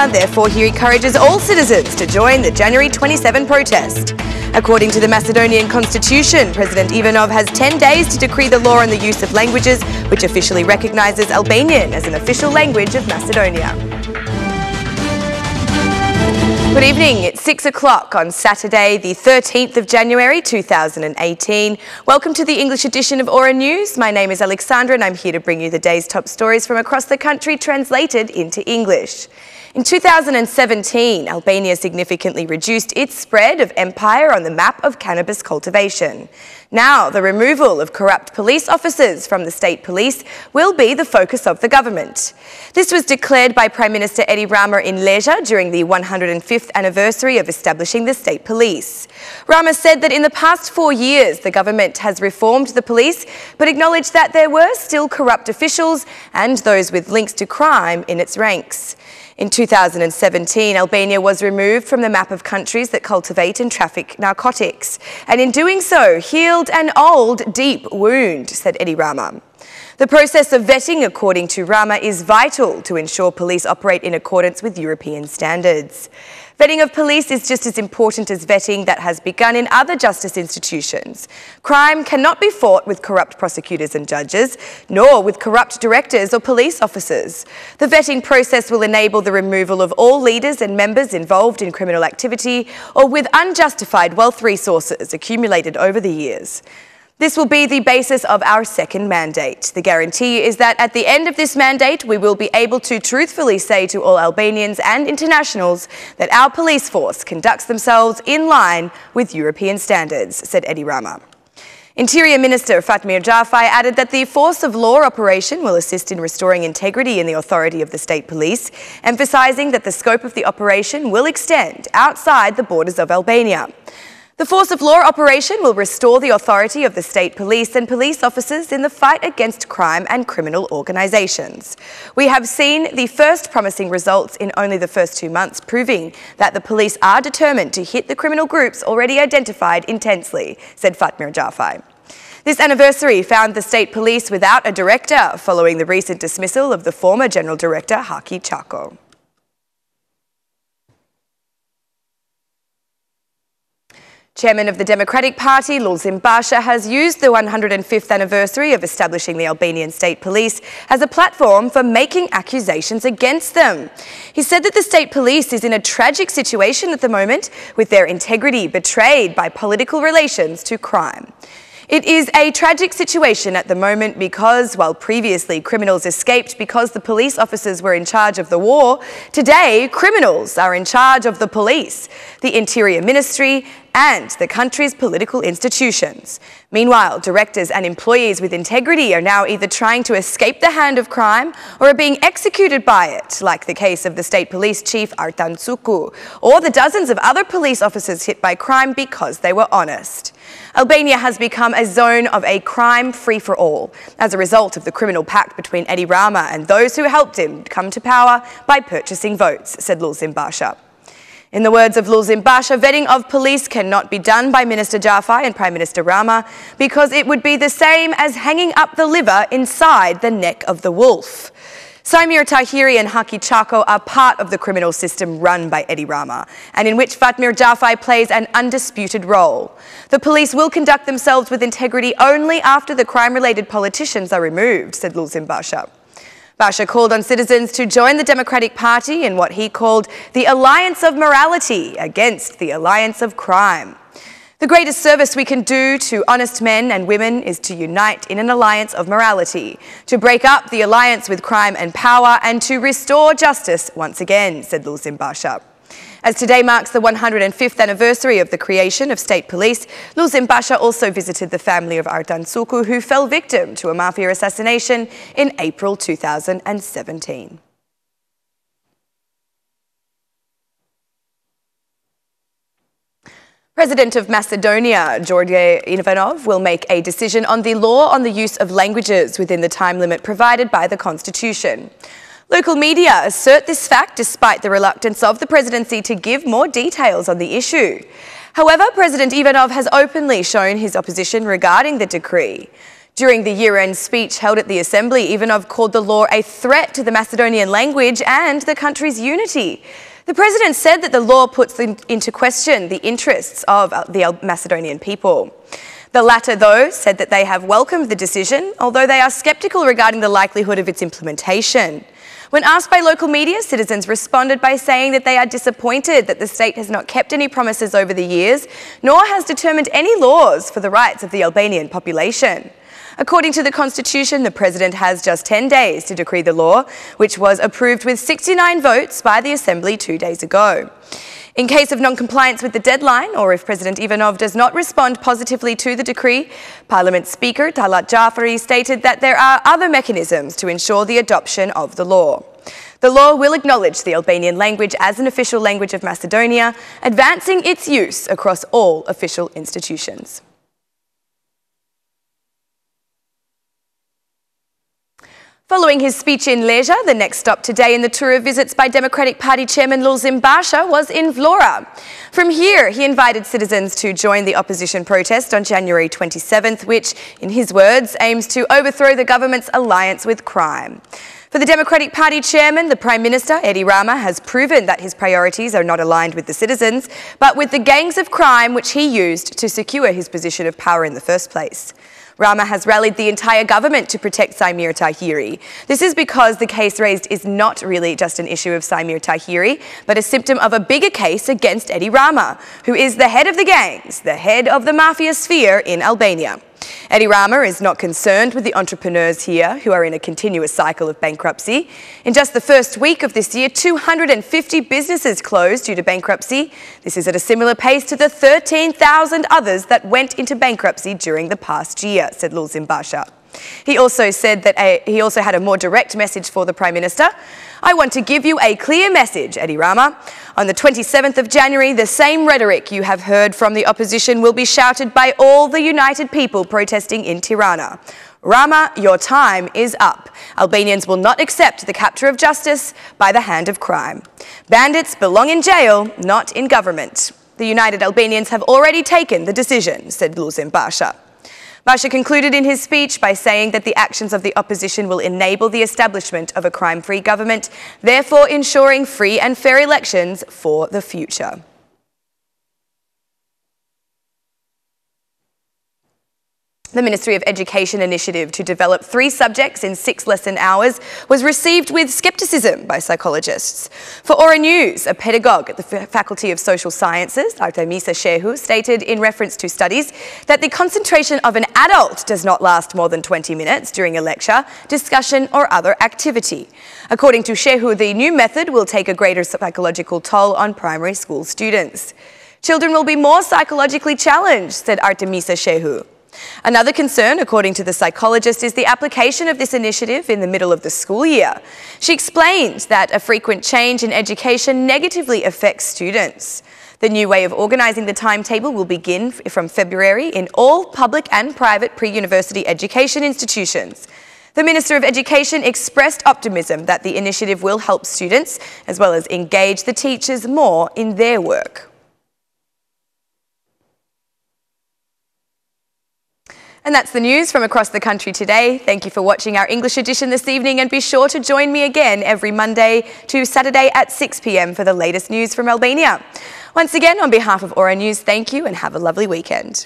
Therefore, he encourages all citizens to join the January 27 protest. According to the Macedonian constitution, President Ivanov has 10 days to decree the law on the use of languages, which officially recognises Albanian as an official language of Macedonia. Good evening. It's 6 o'clock on Saturday, the 13th of January 2018. Welcome to the English edition of Aura News. My name is Alexandra and I'm here to bring you the day's top stories from across the country translated into English. In 2017, Albania significantly reduced its spread of empire on the map of cannabis cultivation. Now, the removal of corrupt police officers from the state police will be the focus of the government. This was declared by Prime Minister Edi Rama in Leisure during the 105th anniversary of establishing the state police. Rama said that in the past 4 years, the government has reformed the police, but acknowledged that there were still corrupt officials and those with links to crime in its ranks. In 2017, Albania was removed from the map of countries that cultivate and traffic narcotics, and in doing so, healed an old, deep wound, said Edi Rama. The process of vetting, according to Rama, is vital to ensure police operate in accordance with European standards. Vetting of police is just as important as vetting that has begun in other justice institutions. Crime cannot be fought with corrupt prosecutors and judges, nor with corrupt directors or police officers. The vetting process will enable the removal of all leaders and members involved in criminal activity or with unjustified wealth resources accumulated over the years. This will be the basis of our second mandate. The guarantee is that at the end of this mandate, we will be able to truthfully say to all Albanians and internationals that our police force conducts themselves in line with European standards, said Edi Rama. Interior Minister Fatmir Jafaj added that the force of law operation will assist in restoring integrity in the authority of the state police, emphasising that the scope of the operation will extend outside the borders of Albania. The force of law operation will restore the authority of the state police and police officers in the fight against crime and criminal organisations. We have seen the first promising results in only the first 2 months, proving that the police are determined to hit the criminal groups already identified intensely, said Fatmir Jafaj. This anniversary found the state police without a director following the recent dismissal of the former General Director Haki Chako. Chairman of the Democratic Party, Lulzim Basha, has used the 105th anniversary of establishing the Albanian State Police as a platform for making accusations against them. He said that the state police is in a tragic situation at the moment, with their integrity betrayed by political relations to crime. It is a tragic situation at the moment because, while previously criminals escaped because the police officers were in charge of the war, today criminals are in charge of the police, the Interior Ministry, and the country's political institutions. Meanwhile, directors and employees with integrity are now either trying to escape the hand of crime or are being executed by it, like the case of the state police chief Artan Suku, or the dozens of other police officers hit by crime because they were honest. Albania has become a zone of a crime free-for-all as a result of the criminal pact between Edi Rama and those who helped him come to power by purchasing votes, said Lulzim Basha. In the words of Lulzim Basha, vetting of police cannot be done by Minister Jafaj and Prime Minister Rama because it would be the same as hanging up the liver inside the neck of the wolf. Saimir Tahiri and Haki Chako are part of the criminal system run by Edi Rama, and in which Fatmir Jafaj plays an undisputed role. The police will conduct themselves with integrity only after the crime-related politicians are removed, said Lulzim Basha. Basha called on citizens to join the Democratic Party in what he called the alliance of morality against the alliance of crime. The greatest service we can do to honest men and women is to unite in an alliance of morality, to break up the alliance with crime and power, and to restore justice once again, said Lulzim Basha. As today marks the 105th anniversary of the creation of state police, Lulzim Basha also visited the family of Artan Suku, who fell victim to a mafia assassination in April 2017. President of Macedonia, George Ivanov, will make a decision on the law on the use of languages within the time limit provided by the Constitution. Local media assert this fact despite the reluctance of the presidency to give more details on the issue. However, President Ivanov has openly shown his opposition regarding the decree. During the year-end speech held at the Assembly, Ivanov called the law a threat to the Macedonian language and the country's unity. The president said that the law puts into question the interests of the Macedonian people. The latter, though, said that they have welcomed the decision, although they are sceptical regarding the likelihood of its implementation. When asked by local media, citizens responded by saying that they are disappointed that the state has not kept any promises over the years, nor has determined any laws for the rights of the Albanian population. According to the Constitution, the President has just 10 days to decree the law, which was approved with 69 votes by the Assembly 2 days ago. In case of non-compliance with the deadline, or if President Ivanov does not respond positively to the decree, Parliament Speaker Talat Jafari stated that there are other mechanisms to ensure the adoption of the law. The law will acknowledge the Albanian language as an official language of Macedonia, advancing its use across all official institutions. Following his speech in Leisure, the next stop today in the tour of visits by Democratic Party Chairman Lulzim Basha was in Vlora. From here, he invited citizens to join the opposition protest on January 27th, which, in his words, aims to overthrow the government's alliance with crime. For the Democratic Party chairman, the Prime Minister, Edi Rama, has proven that his priorities are not aligned with the citizens, but with the gangs of crime which he used to secure his position of power in the first place. Rama has rallied the entire government to protect Saimir Tahiri. This is because the case raised is not really just an issue of Saimir Tahiri, but a symptom of a bigger case against Edi Rama, who is the head of the gangs, the head of the mafia sphere in Albania. Edi Rama is not concerned with the entrepreneurs here who are in a continuous cycle of bankruptcy. In just the first week of this year, 250 businesses closed due to bankruptcy. This is at a similar pace to the 13,000 others that went into bankruptcy during the past year, said Lulzim Basha. He also said that he also had a more direct message for the Prime Minister. I want to give you a clear message, Edi Rama. On the 27th of January, the same rhetoric you have heard from the opposition will be shouted by all the united people protesting in Tirana. Rama, your time is up. Albanians will not accept the capture of justice by the hand of crime. Bandits belong in jail, not in government. The United Albanians have already taken the decision, said Lulzim Basha. Basha concluded in his speech by saying that the actions of the opposition will enable the establishment of a crime-free government, therefore ensuring free and fair elections for the future. The Ministry of Education initiative to develop 3 subjects in 6 lesson hours was received with scepticism by psychologists. For Aura News, a pedagogue at the Faculty of Social Sciences, Artemisa Shehu, stated in reference to studies that the concentration of an adult does not last more than 20 minutes during a lecture, discussion or other activity. According to Shehu, the new method will take a greater psychological toll on primary school students. Children will be more psychologically challenged, said Artemisa Shehu. Another concern, according to the psychologist, is the application of this initiative in the middle of the school year. She explains that a frequent change in education negatively affects students. The new way of organising the timetable will begin from February in all public and private pre-university education institutions. The Minister of Education expressed optimism that the initiative will help students as well as engage the teachers more in their work. And that's the news from across the country today. Thank you for watching our English edition this evening, and be sure to join me again every Monday to Saturday at 6 p.m. for the latest news from Albania. Once again, on behalf of Aura News, thank you and have a lovely weekend.